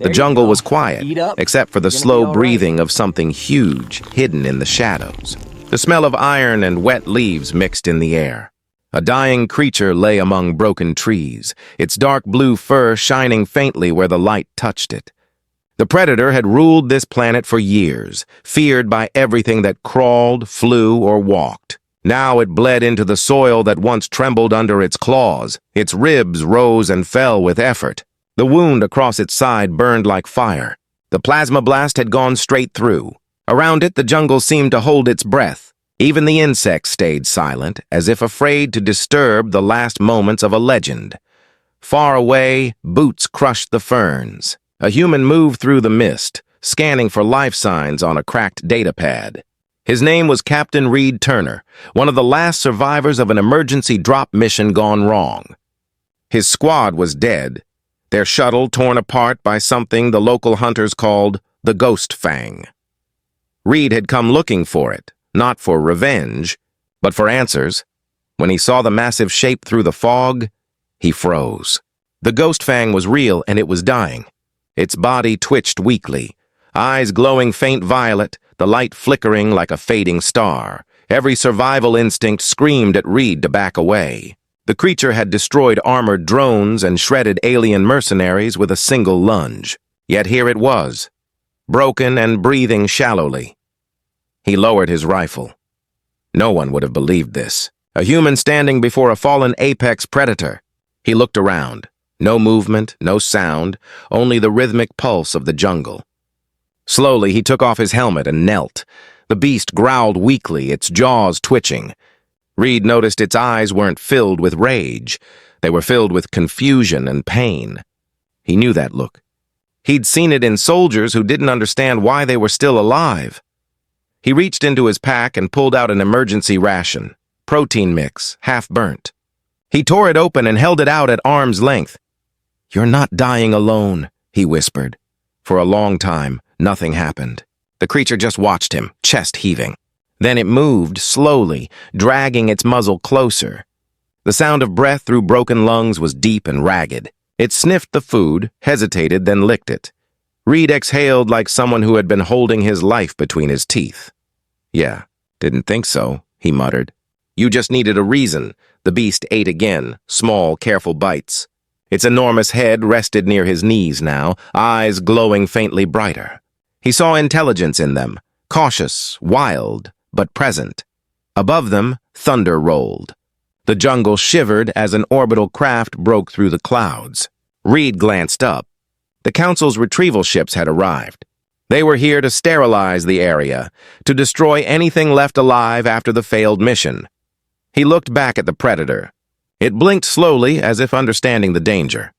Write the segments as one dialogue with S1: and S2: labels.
S1: The jungle was quiet, except for the slow breathing of something huge hidden in the shadows. The smell of iron and wet leaves mixed in the air. A dying creature lay among broken trees, its dark blue fur shining faintly where the light touched it. The predator had ruled this planet for years, feared by everything that crawled, flew, or walked. Now it bled into the soil that once trembled under its claws. Its ribs rose and fell with effort. The wound across its side burned like fire. The plasma blast had gone straight through. Around it, the jungle seemed to hold its breath. Even the insects stayed silent, as if afraid to disturb the last moments of a legend. Far away, boots crushed the ferns. A human moved through the mist, scanning for life signs on a cracked data pad. His name was Captain Reed Turner, one of the last survivors of an emergency drop mission gone wrong. His squad was dead, their shuttle torn apart by something the local hunters called the Ghost Fang. Reed had come looking for it, not for revenge, but for answers. When he saw the massive shape through the fog, he froze. The Ghost Fang was real and it was dying. Its body twitched weakly, eyes glowing faint violet, the light flickering like a fading star. Every survival instinct screamed at Reed to back away. The creature had destroyed armored drones and shredded alien mercenaries with a single lunge. Yet here it was, broken and breathing shallowly. He lowered his rifle. No one would have believed this. A human standing before a fallen apex predator. He looked around. No movement, no sound, only the rhythmic pulse of the jungle. Slowly, he took off his helmet and knelt. The beast growled weakly, its jaws twitching. Reed noticed its eyes weren't filled with rage. They were filled with confusion and pain. He knew that look. He'd seen it in soldiers who didn't understand why they were still alive. He reached into his pack and pulled out an emergency ration, protein mix, half burnt. He tore it open and held it out at arm's length. "You're not dying alone," he whispered. For a long time, nothing happened. The creature just watched him, chest heaving. Then it moved, slowly, dragging its muzzle closer. The sound of breath through broken lungs was deep and ragged. It sniffed the food, hesitated, then licked it. Reed exhaled like someone who had been holding his life between his teeth. "Yeah, didn't think so," he muttered. "You just needed a reason." The beast ate again, small, careful bites. Its enormous head rested near his knees now, eyes glowing faintly brighter. He saw intelligence in them, cautious, wild, but present. Above them, thunder rolled. The jungle shivered as an orbital craft broke through the clouds. Reed glanced up. The Council's retrieval ships had arrived. They were here to sterilize the area, to destroy anything left alive after the failed mission. He looked back at the predator. It blinked slowly, as if understanding the danger.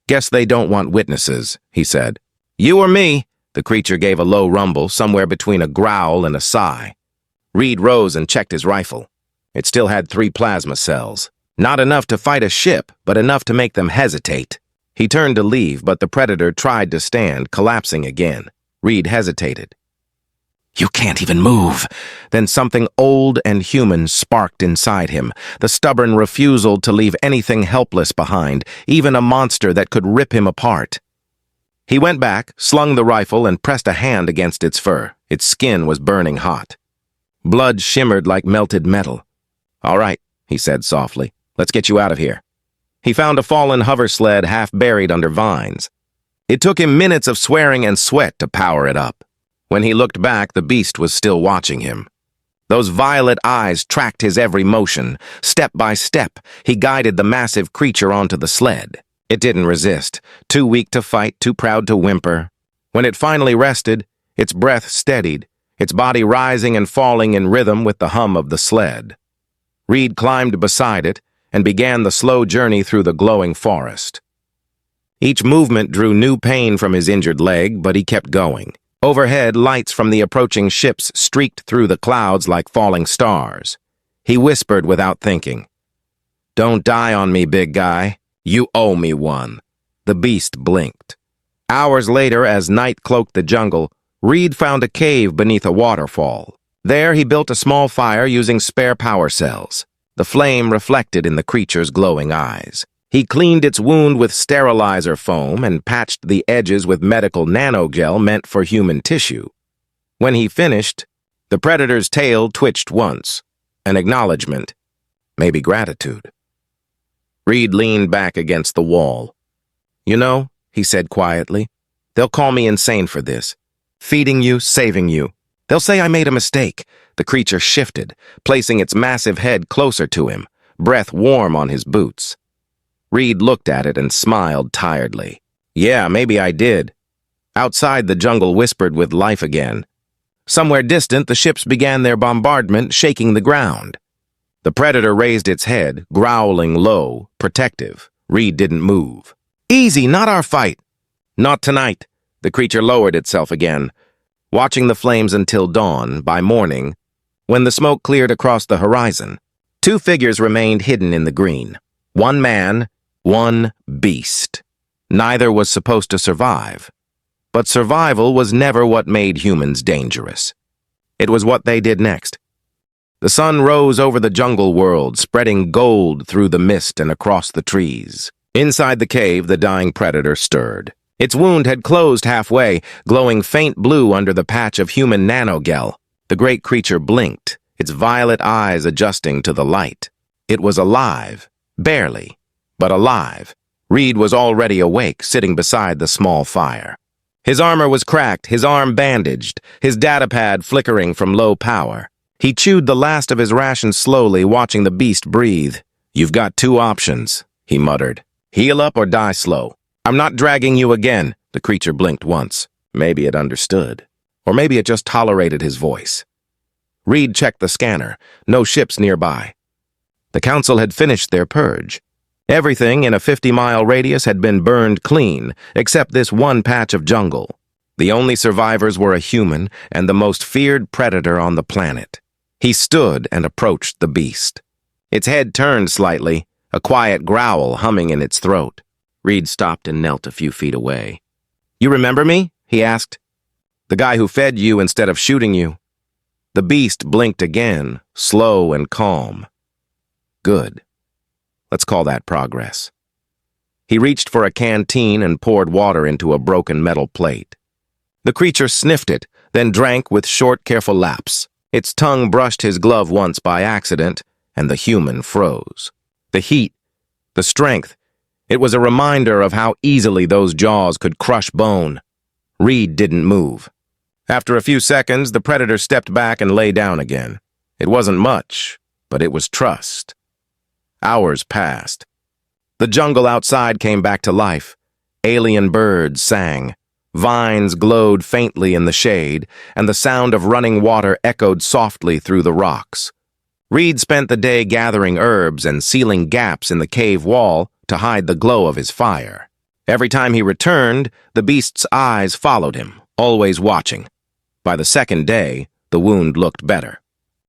S1: "Guess they don't want witnesses," he said. "You or me?" The creature gave a low rumble, somewhere between a growl and a sigh. Reed rose and checked his rifle. It still had 3 plasma cells. Not enough to fight a ship, but enough to make them hesitate. He turned to leave, but the predator tried to stand, collapsing again. Reed hesitated. "You can't even move." Then something old and human sparked inside him, the stubborn refusal to leave anything helpless behind, even a monster that could rip him apart. He went back, slung the rifle, and pressed a hand against its fur. Its skin was burning hot. Blood shimmered like melted metal. "All right," he said softly. "Let's get you out of here." He found a fallen hover sled half buried under vines. It took him minutes of swearing and sweat to power it up. When he looked back, the beast was still watching him. Those violet eyes tracked his every motion. Step by step, he guided the massive creature onto the sled. It didn't resist, too weak to fight, too proud to whimper. When it finally rested, its breath steadied, its body rising and falling in rhythm with the hum of the sled. Reed climbed beside it and began the slow journey through the glowing forest. Each movement drew new pain from his injured leg, but he kept going. Overhead, lights from the approaching ships streaked through the clouds like falling stars. He whispered without thinking, "Don't die on me, big guy. You owe me one." The beast blinked. Hours later, as night cloaked the jungle, Reed found a cave beneath a waterfall. There he built a small fire using spare power cells. The flame reflected in the creature's glowing eyes. He cleaned its wound with sterilizer foam and patched the edges with medical nanogel meant for human tissue. When he finished, the predator's tail twitched once, an acknowledgement, maybe gratitude. Reed leaned back against the wall. "You know," he said quietly, "they'll call me insane for this. Feeding you, saving you. They'll say I made a mistake." The creature shifted, placing its massive head closer to him, breath warm on his boots. Reed looked at it and smiled tiredly. "Yeah, maybe I did." Outside, the jungle whispered with life again. Somewhere distant, the ships began their bombardment, shaking the ground. The predator raised its head, growling low, protective. Reed didn't move. "Easy, not our fight." "Not tonight." The creature lowered itself again, watching the flames until dawn. By morning, when the smoke cleared across the horizon, two figures remained hidden in the green. One man, one beast. Neither was supposed to survive. But survival was never what made humans dangerous. It was what they did next. The sun rose over the jungle world, spreading gold through the mist and across the trees. Inside the cave, the dying predator stirred. Its wound had closed halfway, glowing faint blue under the patch of human nanogel. The great creature blinked, its violet eyes adjusting to the light. It was alive, barely, but alive. Reed was already awake, sitting beside the small fire. His armor was cracked, his arm bandaged, his datapad flickering from low power. He chewed the last of his ration slowly, watching the beast breathe. "You've got two options," he muttered. "Heal up or die slow. I'm not dragging you again." The creature blinked once. Maybe it understood. Or maybe it just tolerated his voice. Reed checked the scanner. No ships nearby. The council had finished their purge. Everything in a 50-mile radius had been burned clean, except this one patch of jungle. The only survivors were a human and the most feared predator on the planet. He stood and approached the beast. Its head turned slightly, a quiet growl humming in its throat. Reed stopped and knelt a few feet away. "You remember me?" he asked. "The guy who fed you instead of shooting you." The beast blinked again, slow and calm. "Good. Let's call that progress." He reached for a canteen and poured water into a broken metal plate. The creature sniffed it, then drank with short, careful laps. Its tongue brushed his glove once by accident, and the human froze. The heat, the strength, it was a reminder of how easily those jaws could crush bone. Reed didn't move. After a few seconds, the predator stepped back and lay down again. It wasn't much, but it was trust. Hours passed. The jungle outside came back to life. Alien birds sang. Vines glowed faintly in the shade, and the sound of running water echoed softly through the rocks. Reed spent the day gathering herbs and sealing gaps in the cave wall to hide the glow of his fire. Every time he returned, the beast's eyes followed him, always watching. By the second day, the wound looked better.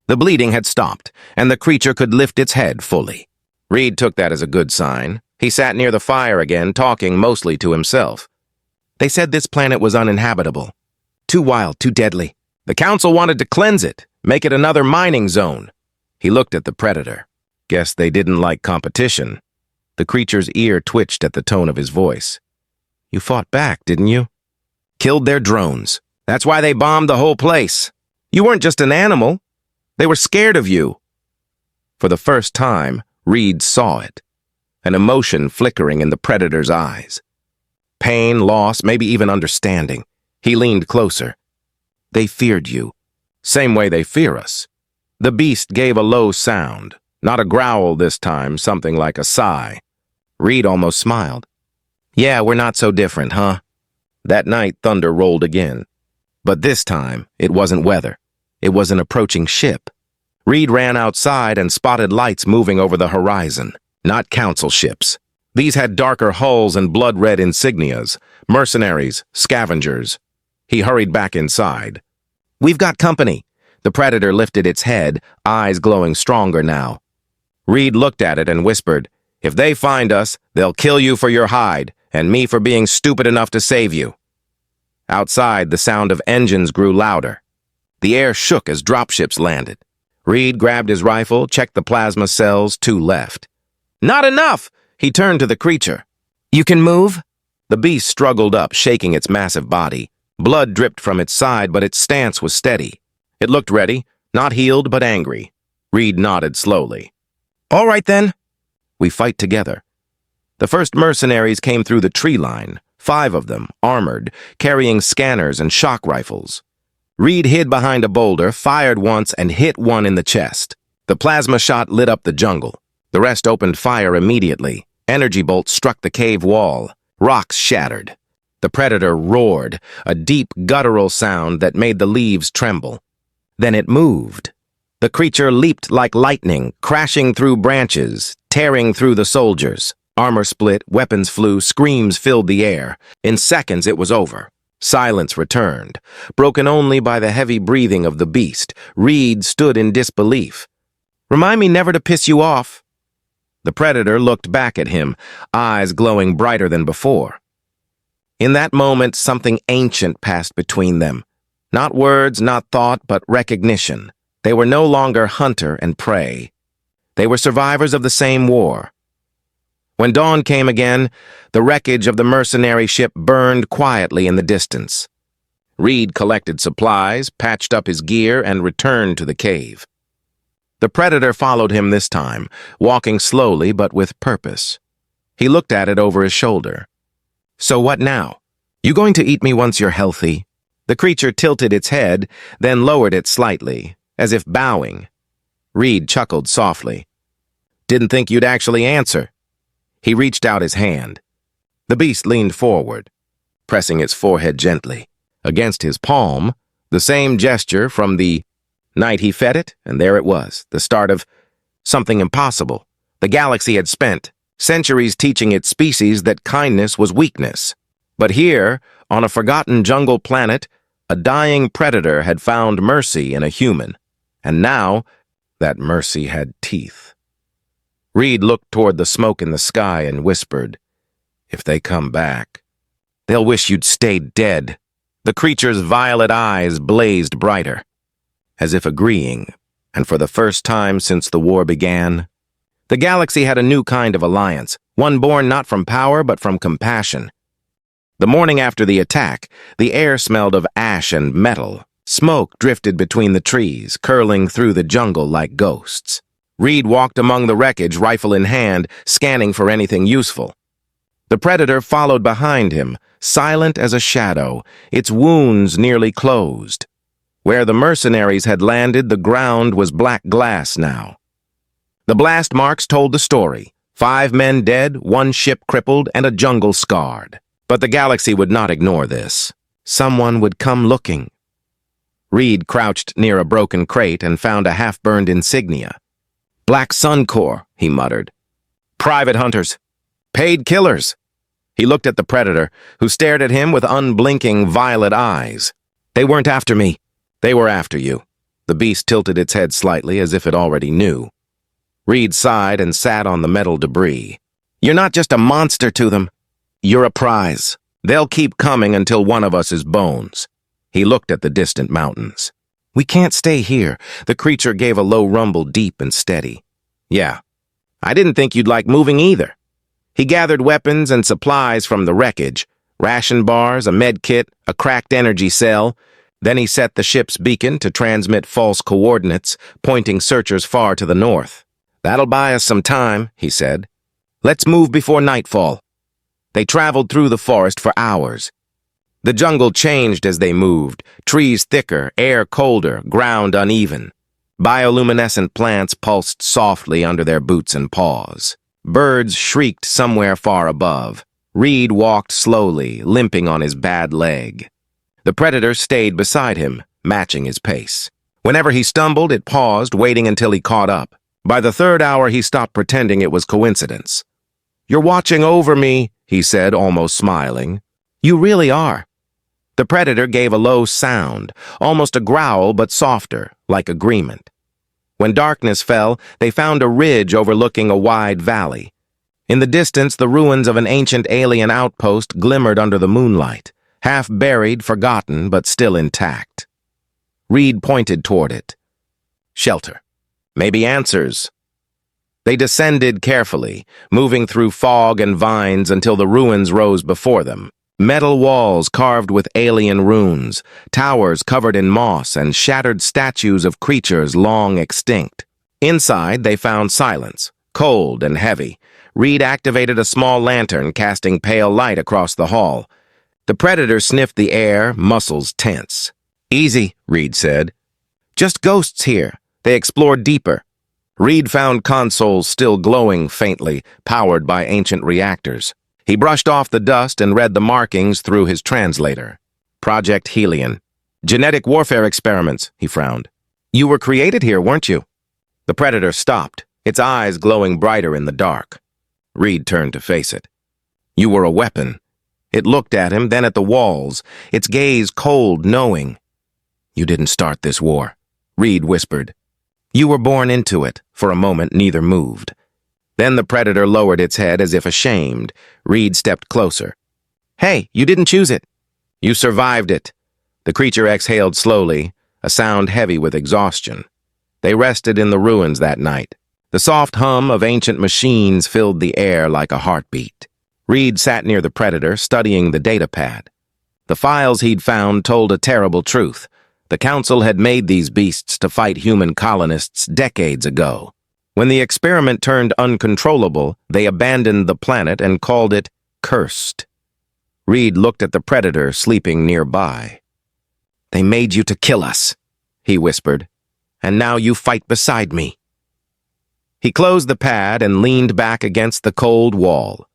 S1: The bleeding had stopped, and the creature could lift its head fully. Reed took that as a good sign. He sat near the fire again, talking mostly to himself. They said this planet was uninhabitable. Too wild, too deadly. The council wanted to cleanse it, make it another mining zone. He looked at the predator. Guess they didn't like competition. The creature's ear twitched at the tone of his voice. "You fought back, didn't you?" "Killed their drones. That's why they bombed the whole place. You weren't just an animal. They were scared of you." For the first time, Reed saw it. An emotion flickering in the predator's eyes. Pain, loss, maybe even understanding. He leaned closer. "They feared you. Same way they fear us." The beast gave a low sound. Not a growl this time, something like a sigh. Reed almost smiled. "Yeah, we're not so different, huh?" That night, thunder rolled again. But this time, it wasn't weather. It was an approaching ship. Reed ran outside and spotted lights moving over the horizon. Not council ships. These had darker hulls and blood-red insignias, mercenaries, scavengers. He hurried back inside. "We've got company." The predator lifted its head, eyes glowing stronger now. Reed looked at it and whispered, "If they find us, they'll kill you for your hide, and me for being stupid enough to save you." Outside, the sound of engines grew louder. The air shook as dropships landed. Reed grabbed his rifle, checked the plasma cells, 2 left. "Not enough!" He turned to the creature. "You can move?" The beast struggled up, shaking its massive body. Blood dripped from its side, but its stance was steady. It looked ready, not healed but angry. Reed nodded slowly. "All right then. We fight together." The first mercenaries came through the tree line, 5 of them, armored, carrying scanners and shock rifles. Reed hid behind a boulder, fired once, and hit one in the chest. The plasma shot lit up the jungle. The rest opened fire immediately. Energy bolts struck the cave wall. Rocks shattered. The predator roared, a deep, guttural sound that made the leaves tremble. Then it moved. The creature leaped like lightning, crashing through branches, tearing through the soldiers. Armor split, weapons flew, screams filled the air. In seconds, it was over. Silence returned, broken only by the heavy breathing of the beast. Reed stood in disbelief. "Remind me never to piss you off." The predator looked back at him, eyes glowing brighter than before. In that moment, something ancient passed between them. Not words, not thought, but recognition. They were no longer hunter and prey. They were survivors of the same war. When dawn came again, the wreckage of the mercenary ship burned quietly in the distance. Reed collected supplies, patched up his gear, and returned to the cave. The predator followed him this time, walking slowly but with purpose. He looked at it over his shoulder. "So what now? You going to eat me once you're healthy?" The creature tilted its head, then lowered it slightly, as if bowing. Reed chuckled softly. "Didn't think you'd actually answer." He reached out his hand. The beast leaned forward, pressing its forehead gently. Against his palm, the same gesture from the night he fed it, and there it was, the start of something impossible. The galaxy had spent centuries teaching its species that kindness was weakness. But here, on a forgotten jungle planet, a dying predator had found mercy in a human. And now, that mercy had teeth. Reed looked toward the smoke in the sky and whispered, "If they come back, they'll wish you'd stayed dead." The creature's violet eyes blazed brighter, as if agreeing, and for the first time since the war began, the galaxy had a new kind of alliance, one born not from power but from compassion. The morning after the attack, the air smelled of ash and metal. Smoke drifted between the trees, curling through the jungle like ghosts. Reed walked among the wreckage, rifle in hand, scanning for anything useful. The predator followed behind him, silent as a shadow, its wounds nearly closed. Where the mercenaries had landed, the ground was black glass now. The blast marks told the story. 5 men dead, 1 ship crippled, and a jungle scarred. But the galaxy would not ignore this. Someone would come looking. Reed crouched near a broken crate and found a half-burned insignia. "Black Sun Corps," he muttered. "Private hunters. Paid killers." He looked at the predator, who stared at him with unblinking violet eyes. "They weren't after me. They were after you." The beast tilted its head slightly as if it already knew. Reed sighed and sat on the metal debris. "You're not just a monster to them. You're a prize. They'll keep coming until one of us is bones." He looked at the distant mountains. "We can't stay here." The creature gave a low rumble, deep and steady. "Yeah, I didn't think you'd like moving either." He gathered weapons and supplies from the wreckage, ration bars, a med kit, a cracked energy cell. Then he set the ship's beacon to transmit false coordinates, pointing searchers far to the north. "That'll buy us some time," he said. "Let's move before nightfall." They traveled through the forest for hours. The jungle changed as they moved, trees thicker, air colder, ground uneven. Bioluminescent plants pulsed softly under their boots and paws. Birds shrieked somewhere far above. Reed walked slowly, limping on his bad leg. The predator stayed beside him, matching his pace. Whenever he stumbled, it paused, waiting until he caught up. By the 3rd hour, he stopped pretending it was coincidence. "You're watching over me," he said, almost smiling. "You really are." The predator gave a low sound, almost a growl but softer, like agreement. When darkness fell, they found a ridge overlooking a wide valley. In the distance, the ruins of an ancient alien outpost glimmered under the moonlight, half buried, forgotten, but still intact. Reed pointed toward it. "Shelter. Maybe answers." They descended carefully, moving through fog and vines until the ruins rose before them. Metal walls carved with alien runes, towers covered in moss, and shattered statues of creatures long extinct. Inside, they found silence, cold and heavy. Reed activated a small lantern, casting pale light across the hall. The predator sniffed the air, muscles tense. "Easy," Reed said. "Just ghosts here." They explored deeper. Reed found consoles still glowing faintly, powered by ancient reactors. He brushed off the dust and read the markings through his translator. Project Helion. "Genetic warfare experiments," he frowned. "You were created here, weren't you?" The predator stopped, its eyes glowing brighter in the dark. Reed turned to face it. "You were a weapon." It looked at him, then at the walls, its gaze cold, knowing. "You didn't start this war," Reed whispered. "You were born into it." For a moment, neither moved. Then the predator lowered its head as if ashamed. Reed stepped closer. "Hey, you didn't choose it." "You survived it." The creature exhaled slowly, a sound heavy with exhaustion. They rested in the ruins that night. The soft hum of ancient machines filled the air like a heartbeat. Reed sat near the predator, studying the datapad. The files he'd found told a terrible truth. The Council had made these beasts to fight human colonists decades ago. When the experiment turned uncontrollable, they abandoned the planet and called it cursed. Reed looked at the predator sleeping nearby. "They made you to kill us," he whispered, "and now you fight beside me." He closed the pad and leaned back against the cold wall.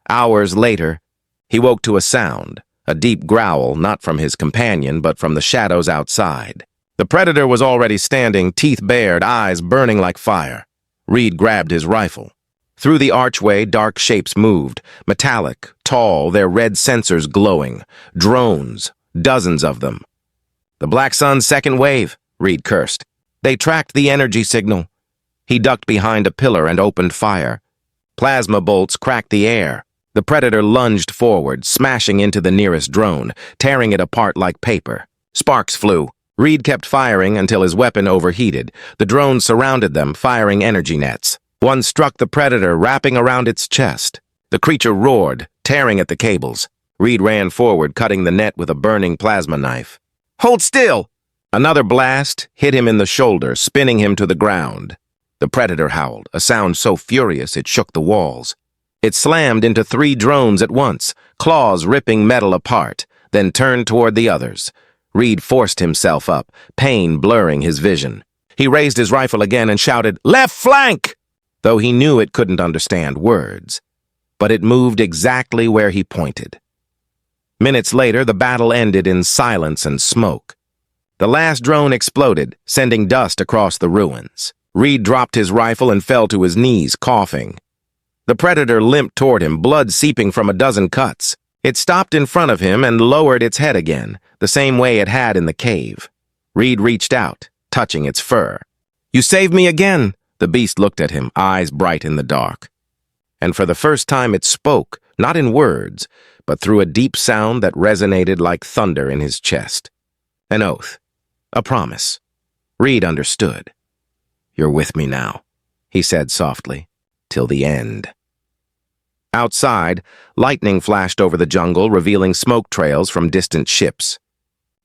S1: Hours later, he woke to a sound, a deep growl, not from his companion, but from the shadows outside. The predator was already standing, teeth bared, eyes burning like fire. Reed grabbed his rifle. Through the archway, dark shapes moved, metallic, tall, their red sensors glowing. Drones, dozens of them. "The Black Sun's second wave," Reed cursed. "They tracked the energy signal." He ducked behind a pillar and opened fire. Plasma bolts cracked the air. The predator lunged forward, smashing into the nearest drone, tearing it apart like paper. Sparks flew. Reed kept firing until his weapon overheated. The drones surrounded them, firing energy nets. One struck the predator, wrapping around its chest. The creature roared, tearing at the cables. Reed ran forward, cutting the net with a burning plasma knife. "Hold still!" Another blast hit him in the shoulder, spinning him to the ground. The predator howled, a sound so furious it shook the walls. It slammed into 3 drones at once, claws ripping metal apart, then turned toward the others. Reed forced himself up, pain blurring his vision. He raised his rifle again and shouted, "Left flank!" though he knew it couldn't understand words. But it moved exactly where he pointed. Minutes later, the battle ended in silence and smoke. The last drone exploded, sending dust across the ruins. Reed dropped his rifle and fell to his knees, coughing. The predator limped toward him, blood seeping from a dozen cuts. It stopped in front of him and lowered its head again, the same way it had in the cave. Reed reached out, touching its fur. "You saved me again!" The beast looked at him, eyes bright in the dark. And for the first time it spoke, not in words, but through a deep sound that resonated like thunder in his chest. An oath. A promise. Reed understood. "You're with me now," he said softly, "till the end." Outside, lightning flashed over the jungle, revealing smoke trails from distant ships.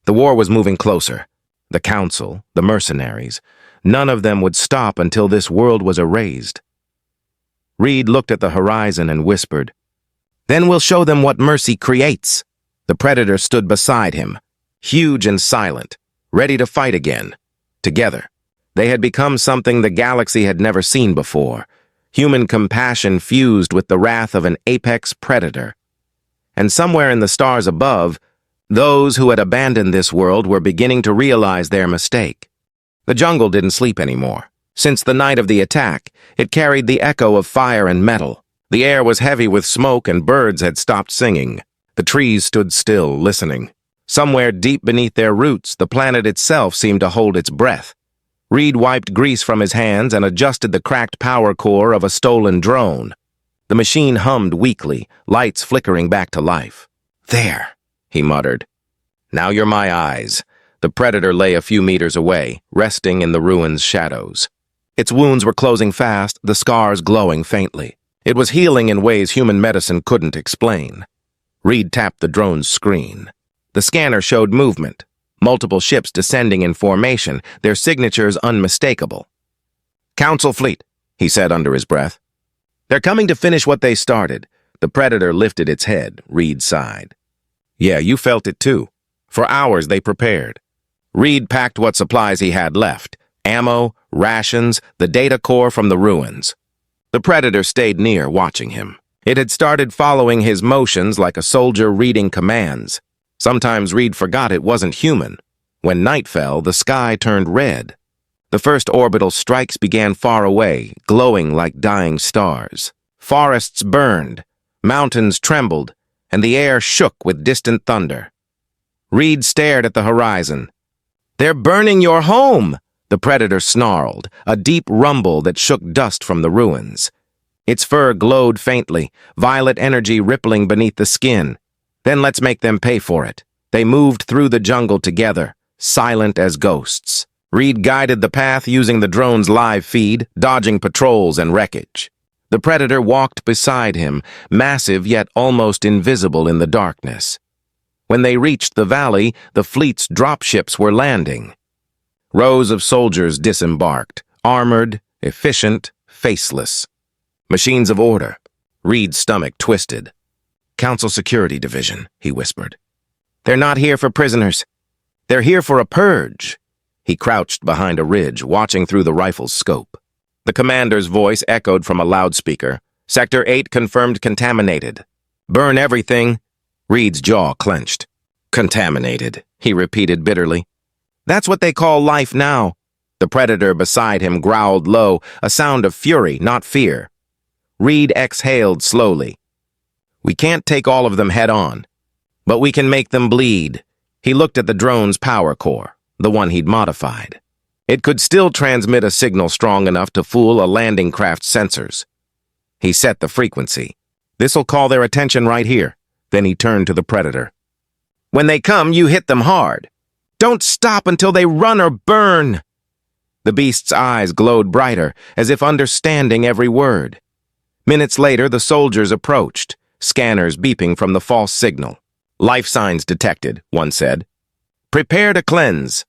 S1: The war was moving closer. The Council, the mercenaries, none of them would stop until this world was erased. Reed looked at the horizon and whispered, "Then we'll show them what mercy creates." The predator stood beside him, huge and silent, ready to fight again. Together, they had become something the galaxy had never seen before. Human compassion fused with the wrath of an apex predator. And somewhere in the stars above, those who had abandoned this world were beginning to realize their mistake. The jungle didn't sleep anymore. Since the night of the attack, it carried the echo of fire and metal. The air was heavy with smoke and birds had stopped singing. The trees stood still, listening. Somewhere deep beneath their roots, the planet itself seemed to hold its breath. Reed wiped grease from his hands and adjusted the cracked power core of a stolen drone. The machine hummed weakly, lights flickering back to life. "There," he muttered. "Now you're my eyes." The predator lay a few meters away, resting in the ruins' shadows. Its wounds were closing fast, the scars glowing faintly. It was healing in ways human medicine couldn't explain. Reed tapped the drone's screen. The scanner showed movement. Multiple ships descending in formation, their signatures unmistakable. "Council fleet," he said under his breath. "They're coming to finish what they started." The Predator lifted its head. Reed sighed. "Yeah, you felt it too. For hours they prepared." Reed packed what supplies he had left. Ammo, rations, the data core from the ruins. The Predator stayed near, watching him. It had started following his motions like a soldier reading commands. Sometimes Reed forgot it wasn't human. When night fell, the sky turned red. The first orbital strikes began far away, glowing like dying stars. Forests burned, mountains trembled, and the air shook with distant thunder. Reed stared at the horizon. "They're burning your home!" The Predator snarled, a deep rumble that shook dust from the ruins. Its fur glowed faintly, violet energy rippling beneath the skin. "Then let's make them pay for it." They moved through the jungle together, silent as ghosts. Reed guided the path using the drone's live feed, dodging patrols and wreckage. The Predator walked beside him, massive yet almost invisible in the darkness. When they reached the valley, the fleet's dropships were landing. Rows of soldiers disembarked, armored, efficient, faceless. Machines of order. Reed's stomach twisted. "Council Security Division," he whispered. "They're not here for prisoners. They're here for a purge." He crouched behind a ridge, watching through the rifle's scope. The commander's voice echoed from a loudspeaker. "Sector 8 confirmed contaminated. Burn everything." Reed's jaw clenched. "Contaminated," he repeated bitterly. "That's what they call life now." The Predator beside him growled low, a sound of fury, not fear. Reed exhaled slowly. "We can't take all of them head on, but we can make them bleed." He looked at the drone's power core, the one he'd modified. It could still transmit a signal strong enough to fool a landing craft's sensors. He set the frequency. "This'll call their attention right here." Then he turned to the Predator. "When they come, you hit them hard. Don't stop until they run or burn." The beast's eyes glowed brighter, as if understanding every word. Minutes later, the soldiers approached, scanners beeping from the false signal. "Life signs detected," one said. "Prepare to cleanse."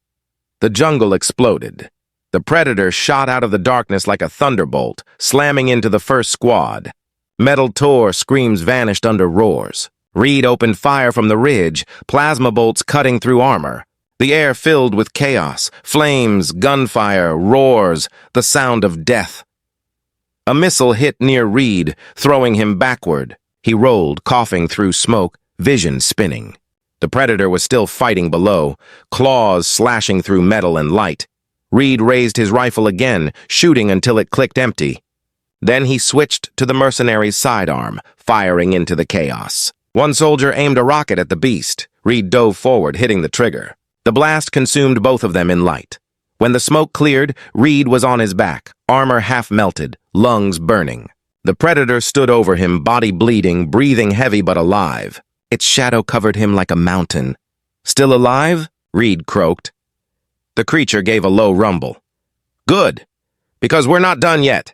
S1: The jungle exploded. The Predator shot out of the darkness like a thunderbolt, slamming into the first squad. Metal tore, screams vanished under roars. Reed opened fire from the ridge, plasma bolts cutting through armor. The air filled with chaos, flames, gunfire, roars, the sound of death. A missile hit near Reed, throwing him backward. He rolled, coughing through smoke, vision spinning. The Predator was still fighting below, claws slashing through metal and light. Reed raised his rifle again, shooting until it clicked empty. Then he switched to the mercenary's sidearm, firing into the chaos. One soldier aimed a rocket at the beast. Reed dove forward, hitting the trigger. The blast consumed both of them in light. When the smoke cleared, Reed was on his back, armor half melted, lungs burning. The Predator stood over him, body bleeding, breathing heavy but alive. Its shadow covered him like a mountain. "Still alive?" Reed croaked. The creature gave a low rumble. "Good, because we're not done yet."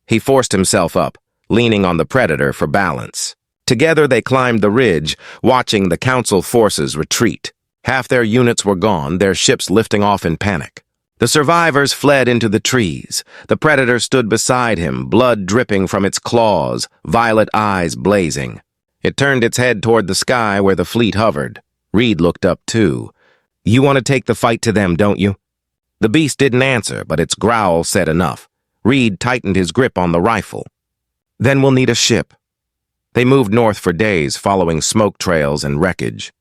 S1: He forced himself up, leaning on the Predator for balance. Together they climbed the ridge, watching the Council forces retreat. Half their units were gone, their ships lifting off in panic. The survivors fled into the trees. The Predator stood beside him, blood dripping from its claws, violet eyes blazing. It turned its head toward the sky where the fleet hovered. Reed looked up too. "You want to take the fight to them, don't you?" The beast didn't answer, but its growl said enough. Reed tightened his grip on the rifle. "Then we'll need a ship." They moved north for days, following smoke trails and wreckage.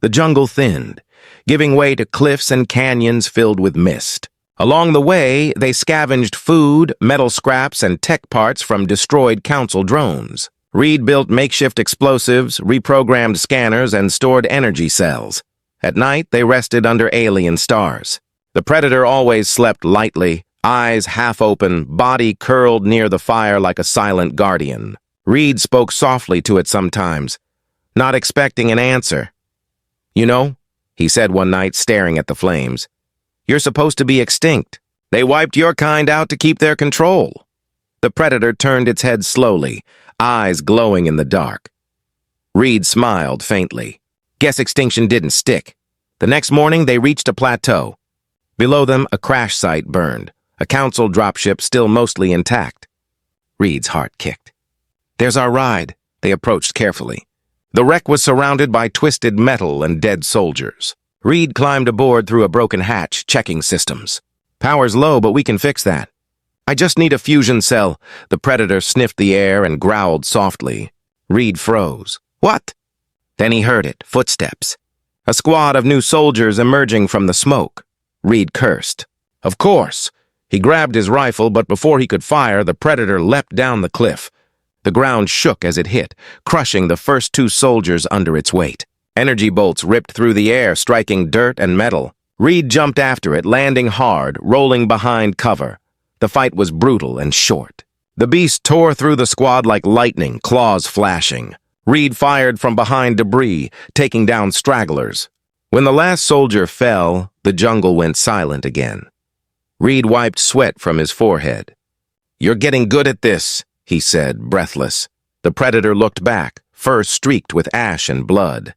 S1: The jungle thinned, giving way to cliffs and canyons filled with mist. Along the way, they scavenged food, metal scraps, and tech parts from destroyed Council drones. Reed built makeshift explosives, reprogrammed scanners, and stored energy cells. At night, they rested under alien stars. The Predator always slept lightly, eyes half open, body curled near the fire like a silent guardian. Reed spoke softly to it sometimes, not expecting an answer. "You know," he said one night, staring at the flames, "you're supposed to be extinct. They wiped your kind out to keep their control. The Predator turned its head slowly, eyes glowing in the dark. Reed smiled faintly. Guess extinction didn't stick. The next morning, they reached a plateau. Below them, a crash site burned, a Council dropship still mostly intact. Reed's heart kicked. There's our ride. They approached carefully. The wreck was surrounded by twisted metal and dead soldiers. Reed climbed aboard through a broken hatch, checking systems. Power's low, but we can fix that. I just need a fusion cell. The Predator sniffed the air and growled softly. Reed froze. What? Then he heard it, footsteps. A squad of new soldiers emerging from the smoke. Reed cursed. Of course. He grabbed his rifle, but before he could fire, the Predator leapt down the cliff. The ground shook as it hit, crushing the first two soldiers under its weight. Energy bolts ripped through the air, striking dirt and metal. Reed jumped after it, landing hard, rolling behind cover. The fight was brutal and short. The beast tore through the squad like lightning, claws flashing. Reed fired from behind debris, taking down stragglers. When the last soldier fell, the jungle went silent again. Reed wiped sweat from his forehead. "You're getting good at this," he said, breathless. The Predator looked back, fur streaked with ash and blood.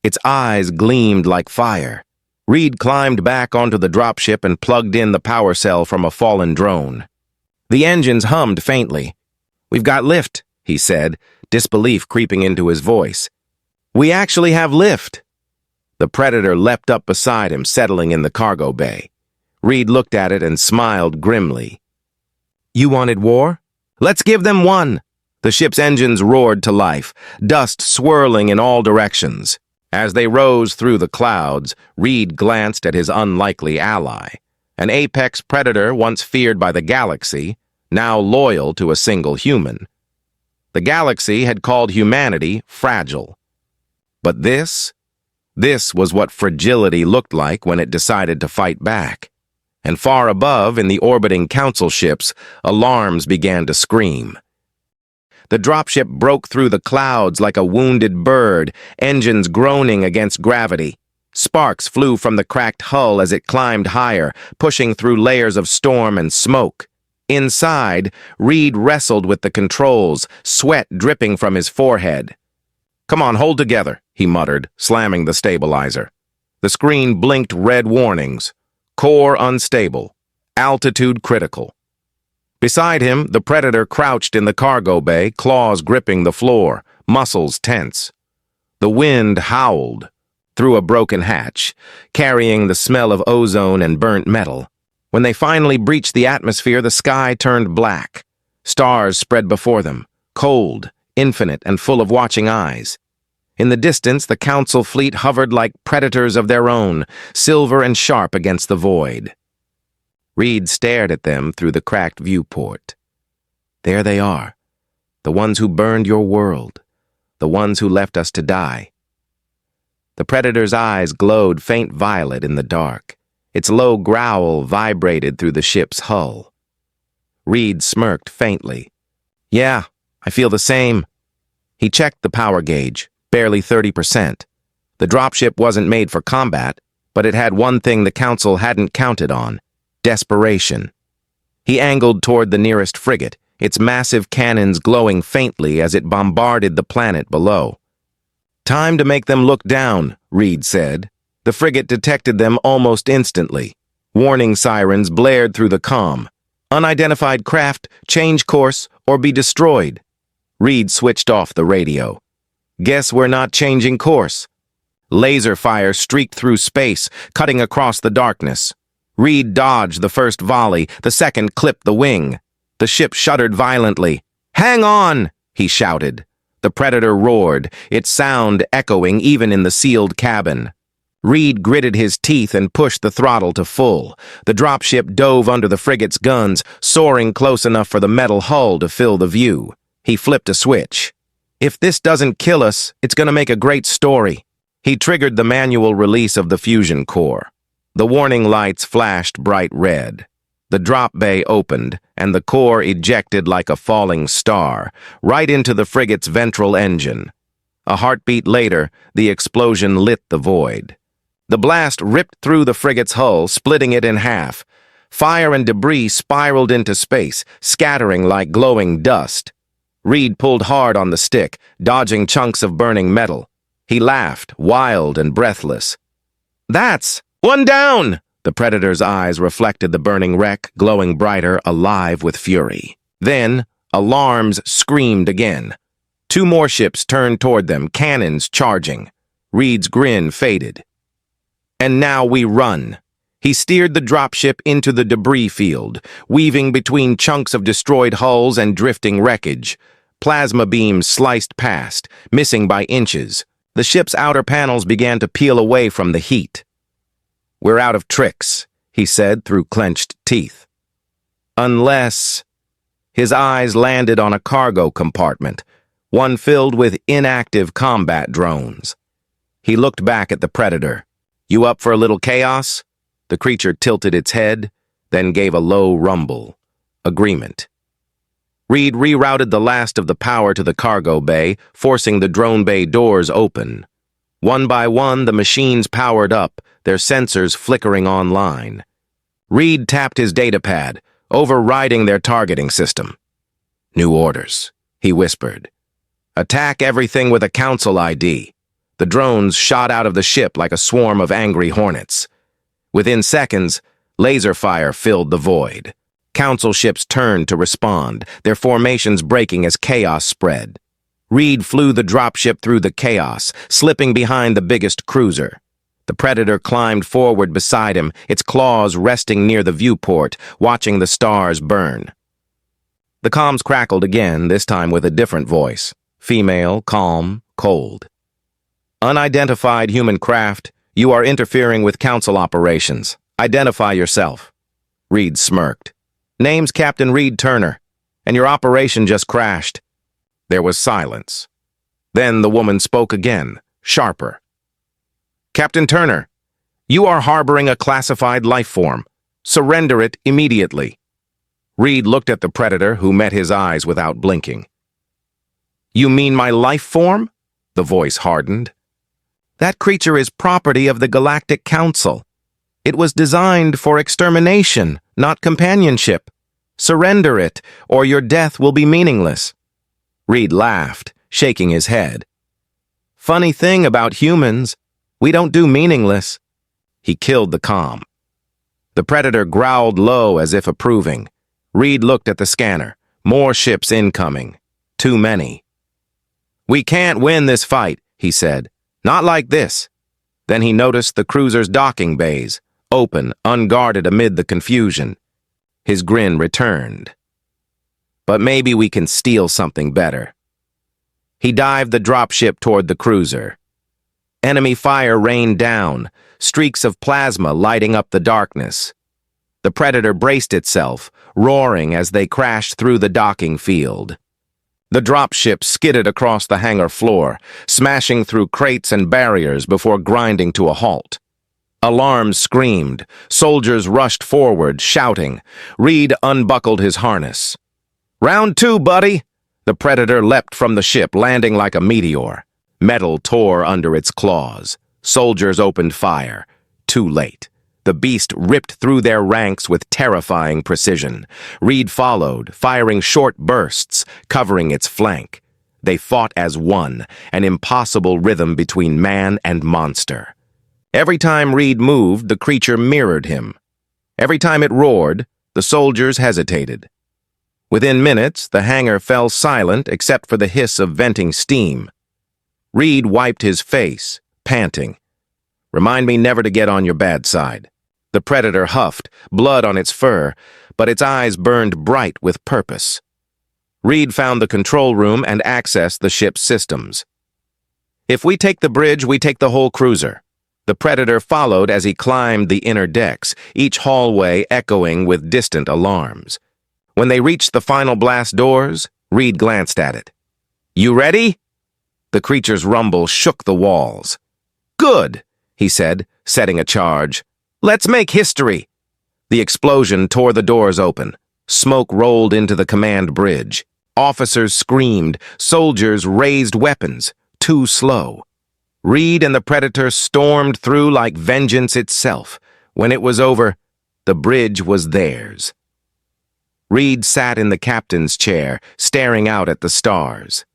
S1: Its eyes gleamed like fire. Reed climbed back onto the dropship and plugged in the power cell from a fallen drone. The engines hummed faintly. "We've got lift," he said, disbelief creeping into his voice. "We actually have lift." The Predator leapt up beside him, settling in the cargo bay. Reed looked at it and smiled grimly. "You wanted war? Let's give them one." The ship's engines roared to life, dust swirling in all directions. As they rose through the clouds, Reed glanced at his unlikely ally, an apex predator once feared by the galaxy, now loyal to a single human. The galaxy had called humanity fragile. But this was what fragility looked like when it decided to fight back. And far above, in the orbiting Council ships, alarms began to scream. The dropship broke through the clouds like a wounded bird, engines groaning against gravity. Sparks flew from the cracked hull as it climbed higher, pushing through layers of storm and smoke. Inside, Reed wrestled with the controls, sweat dripping from his forehead. "Come on, hold together," he muttered, slamming the stabilizer. The screen blinked red warnings. Core unstable. Altitude critical. Beside him, the Predator crouched in the cargo bay, claws gripping the floor, muscles tense. The wind howled through a broken hatch, carrying the smell of ozone and burnt metal. When they finally breached the atmosphere, the sky turned black. Stars spread before them, cold, infinite, and full of watching eyes. In the distance, the Council fleet hovered like predators of their own, silver and sharp against the void. Reed stared at them through the cracked viewport. There they are, the ones who burned your world, the ones who left us to die. The Predator's eyes glowed faint violet in the dark. Its low growl vibrated through the ship's hull. Reed smirked faintly. "Yeah, I feel the same." He checked the power gauge, barely 30%. The dropship wasn't made for combat, but it had one thing the Council hadn't counted on: desperation. He angled toward the nearest frigate, its massive cannons glowing faintly as it bombarded the planet below. "Time to make them look down," Reed said. The frigate detected them almost instantly. Warning sirens blared through the comm. "Unidentified craft, change course, or be destroyed." Reed switched off the radio. "Guess we're not changing course." Laser fire streaked through space, cutting across the darkness. Reed dodged the first volley, the second clipped the wing. The ship shuddered violently. "Hang on!" he shouted. The Predator roared, its sound echoing even in the sealed cabin. Reed gritted his teeth and pushed the throttle to full. The dropship dove under the frigate's guns, soaring close enough for the metal hull to fill the view. He flipped a switch. "If this doesn't kill us, it's going to make a great story." He triggered the manual release of the fusion core. The warning lights flashed bright red. The drop bay opened, and the core ejected like a falling star, right into the frigate's ventral engine. A heartbeat later, the explosion lit the void. The blast ripped through the frigate's hull, splitting it in half. Fire and debris spiraled into space, scattering like glowing dust. Reed pulled hard on the stick, dodging chunks of burning metal. He laughed, wild and breathless. "That's one down!" The Predator's eyes reflected the burning wreck, glowing brighter, alive with fury. Then, alarms screamed again. 2 more ships turned toward them, cannons charging. Reed's grin faded. "And now we run." He steered the dropship into the debris field, weaving between chunks of destroyed hulls and drifting wreckage. Plasma beams sliced past, missing by inches. The ship's outer panels began to peel away from the heat. "We're out of tricks," he said through clenched teeth. "Unless—" His eyes landed on a cargo compartment, one filled with inactive combat drones. He looked back at the Predator. "You up for a little chaos?" The creature tilted its head, then gave a low rumble. Agreement. Reed rerouted the last of the power to the cargo bay, forcing the drone bay doors open. One by one, the machines powered up, their sensors flickering online. Reed tapped his datapad, overriding their targeting system. "New orders," he whispered. "Attack everything with a council ID." The drones shot out of the ship like a swarm of angry hornets. Within seconds, laser fire filled the void. Council ships turned to respond, their formations breaking as chaos spread. Reed flew the dropship through the chaos, slipping behind the biggest cruiser. The Predator climbed forward beside him, its claws resting near the viewport, watching the stars burn. The comms crackled again, this time with a different voice. Female, calm, cold. "Unidentified human craft, you are interfering with council operations. Identify yourself." Reed smirked. "Name's Captain Reed Turner, and your operation just crashed." There was silence. Then the woman spoke again, sharper. "Captain Turner, you are harboring a classified life form. Surrender it immediately." Reed looked at the Predator, who met his eyes without blinking. "You mean my life form?" The voice hardened. "That creature is property of the Galactic Council. It was designed for extermination, not companionship. Surrender it, or your death will be meaningless." Reed laughed, shaking his head. "Funny thing about humans, we don't do meaningless." He killed the comm. The Predator growled low as if approving. Reed looked at the scanner. More ships incoming. Too many. "We can't win this fight," he said. "Not like this." Then he noticed the cruiser's docking bays, open, unguarded amid the confusion. His grin returned. "But maybe we can steal something better." He dived the dropship toward the cruiser. Enemy fire rained down, streaks of plasma lighting up the darkness. The Predator braced itself, roaring as they crashed through the docking field. The dropship skidded across the hangar floor, smashing through crates and barriers before grinding to a halt. Alarms screamed. Soldiers rushed forward, shouting. Reed unbuckled his harness. "Round 2, buddy!" The Predator leapt from the ship, landing like a meteor. Metal tore under its claws. Soldiers opened fire. Too late. The beast ripped through their ranks with terrifying precision. Reed followed, firing short bursts, covering its flank. They fought as one, an impossible rhythm between man and monster. Every time Reed moved, the creature mirrored him. Every time it roared, the soldiers hesitated. Within minutes, the hangar fell silent except for the hiss of venting steam. Reed wiped his face, panting. "Remind me never to get on your bad side." The Predator huffed, blood on its fur, but its eyes burned bright with purpose. Reed found the control room and accessed the ship's systems. "If we take the bridge, we take the whole cruiser." The Predator followed as he climbed the inner decks, each hallway echoing with distant alarms. When they reached the final blast doors, Reed glanced at it. "You ready?" The creature's rumble shook the walls. "Good," he said, setting a charge. "Let's make history." The explosion tore the doors open. Smoke rolled into the command bridge. Officers screamed. Soldiers raised weapons. Too slow. Reed and the Predator stormed through like vengeance itself. When it was over, The bridge was theirs. Reed sat in the captain's chair, staring out at the stars.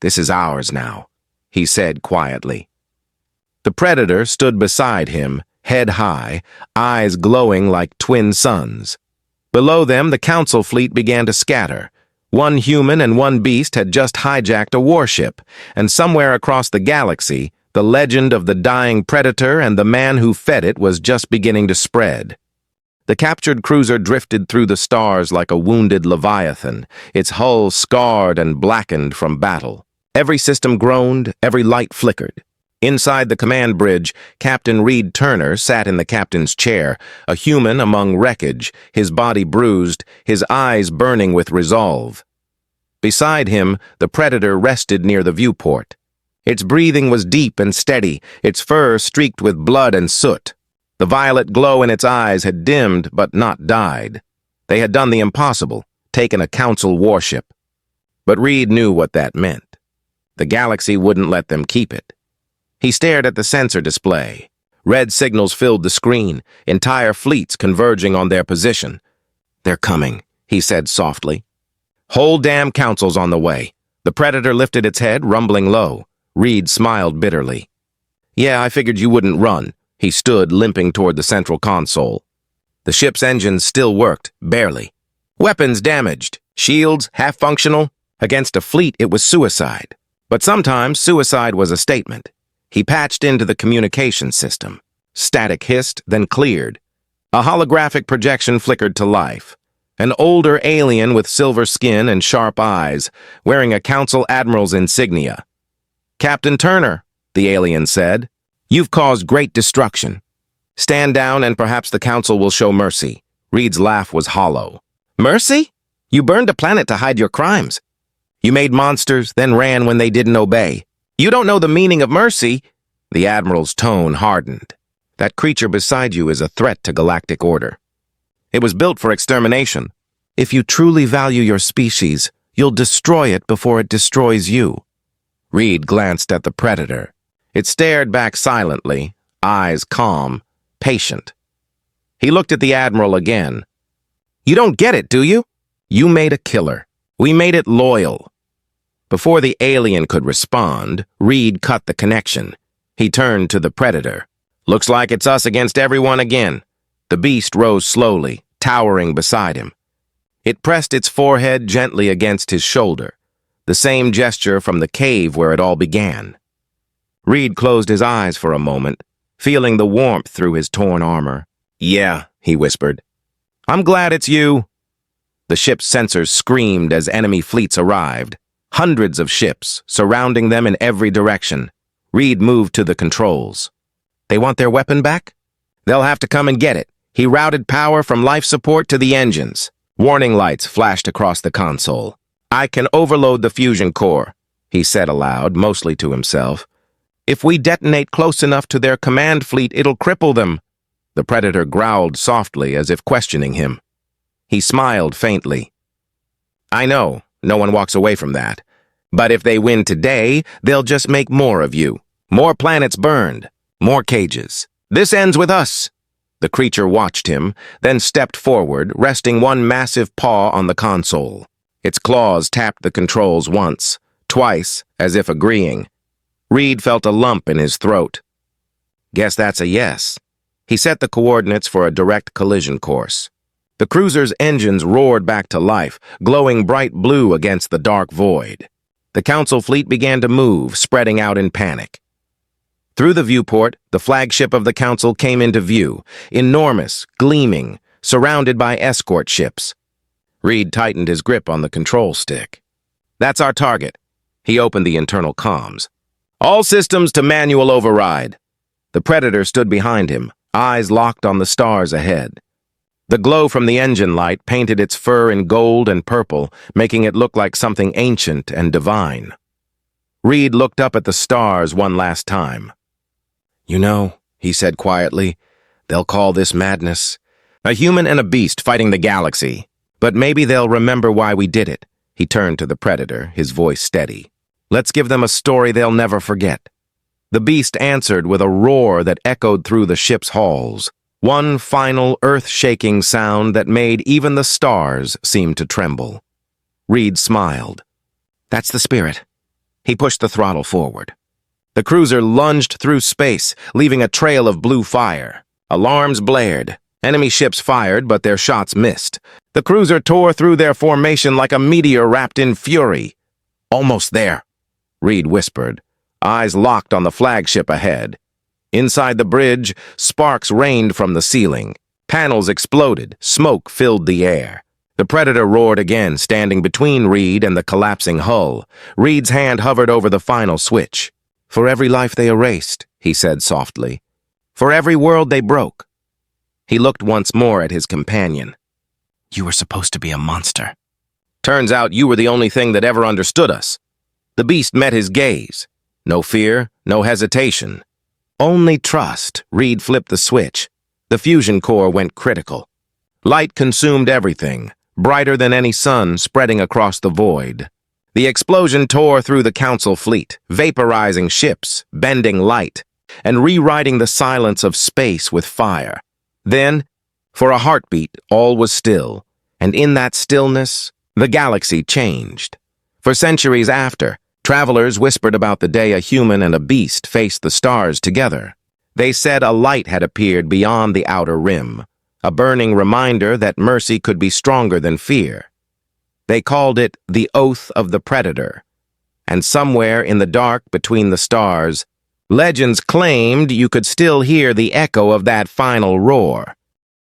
S1: "This is ours now," he said quietly. The Predator stood beside him, head high, eyes glowing like twin suns. Below them, the Council fleet began to scatter. One human and one beast had just hijacked a warship, and somewhere across the galaxy, the legend of the dying Predator and the man who fed it was just beginning to spread. The captured cruiser drifted through the stars like a wounded leviathan, its hull scarred and blackened from battle. Every system groaned, every light flickered. Inside the command bridge, Captain Reed Turner sat in the captain's chair, a human among wreckage, his body bruised, his eyes burning with resolve. Beside him, the Predator rested near the viewport. Its breathing was deep and steady, its fur streaked with blood and soot. The violet glow in its eyes had dimmed but not died. They had done the impossible, taken a Council warship. But Reed knew what that meant. The galaxy wouldn't let them keep it. He stared at the sensor display. Red signals filled the screen, entire fleets converging on their position. "They're coming," he said softly. "Whole damn Council's on the way." The Predator lifted its head, rumbling low. Reed smiled bitterly. "Yeah, I figured you wouldn't run." He stood, limping toward the central console. The ship's engines still worked, barely. Weapons damaged, shields half-functional. Against a fleet, it was suicide. But sometimes suicide was a statement. He patched into the communication system. Static hissed, then cleared. A holographic projection flickered to life. An older alien with silver skin and sharp eyes, wearing a Council Admiral's insignia. "Captain Turner," the alien said, "you've caused great destruction. Stand down and perhaps the Council will show mercy." Reed's laugh was hollow. "Mercy? You burned a planet to hide your crimes. You made monsters, then ran when they didn't obey. You don't know the meaning of mercy." The Admiral's tone hardened. "That creature beside you is a threat to galactic order. It was built for extermination. If you truly value your species, you'll destroy it before it destroys you." Reed glanced at the Predator. It stared back silently, eyes calm, patient. He looked at the Admiral again. "You don't get it, do you? You made a killer. We made it loyal." Before the alien could respond, Reed cut the connection. He turned to the Predator. "Looks like it's us against everyone again." The beast rose slowly, towering beside him. It pressed its forehead gently against his shoulder, the same gesture from the cave where it all began. Reed closed his eyes for a moment, feeling the warmth through his torn armor. "Yeah," he whispered. "I'm glad it's you." The ship's sensors screamed as enemy fleets arrived. Hundreds of ships, surrounding them in every direction. Reed moved to the controls. "They want their weapon back? They'll have to come and get it." He routed power from life support to the engines. Warning lights flashed across the console. "I can overload the fusion core," he said aloud, mostly to himself. "If we detonate close enough to their command fleet, it'll cripple them." The Predator growled softly, as if questioning him. He smiled faintly. "I know, no one walks away from that. But if they win today, they'll just make more of you. More planets burned, more cages. This ends with us." The creature watched him, then stepped forward, resting one massive paw on the console. Its claws tapped the controls once, twice, as if agreeing. Reed felt a lump in his throat. "Guess that's a yes." He set the coordinates for a direct collision course. The cruiser's engines roared back to life, glowing bright blue against the dark void. The Council fleet began to move, spreading out in panic. Through the viewport, the flagship of the Council came into view, enormous, gleaming, surrounded by escort ships. Reed tightened his grip on the control stick. "That's our target." He opened the internal comms. "All systems to manual override." The Predator stood behind him, eyes locked on the stars ahead. The glow from the engine light painted its fur in gold and purple, making it look like something ancient and divine. Reed looked up at the stars one last time. "You know," he said quietly, "they'll call this madness. A human and a beast fighting the galaxy. But maybe they'll remember why we did it." He turned to the Predator, his voice steady. "Let's give them a story they'll never forget." The beast answered with a roar that echoed through the ship's halls. One final earth-shaking sound that made even the stars seem to tremble. Reed smiled. That's the spirit. He pushed the throttle forward. The cruiser lunged through space, leaving a trail of blue fire. Alarms blared. Enemy ships fired, but their shots missed. The cruiser tore through their formation like a meteor wrapped in fury. Almost there, Reed whispered, eyes locked on the flagship ahead. Inside the bridge, sparks rained from the ceiling. Panels exploded, smoke filled the air. The Predator roared again, standing between Reed and the collapsing hull. Reed's hand hovered over the final switch. For every life they erased, he said softly. For every world they broke. He looked once more at his companion. You were supposed to be a monster. Turns out you were the only thing that ever understood us. The beast met his gaze. No fear, no hesitation. Only trust. Reed flipped the switch. The fusion core went critical. Light consumed everything, brighter than any sun spreading across the void. The explosion tore through the Council fleet, vaporizing ships, bending light, and rewriting the silence of space with fire. Then, for a heartbeat, all was still, and in that stillness, the galaxy changed. For centuries after, travelers whispered about the day a human and a beast faced the stars together. They said a light had appeared beyond the outer rim, a burning reminder that mercy could be stronger than fear. They called it the Oath of the Predator. And somewhere in the dark between the stars, legends claimed you could still hear the echo of that final roar.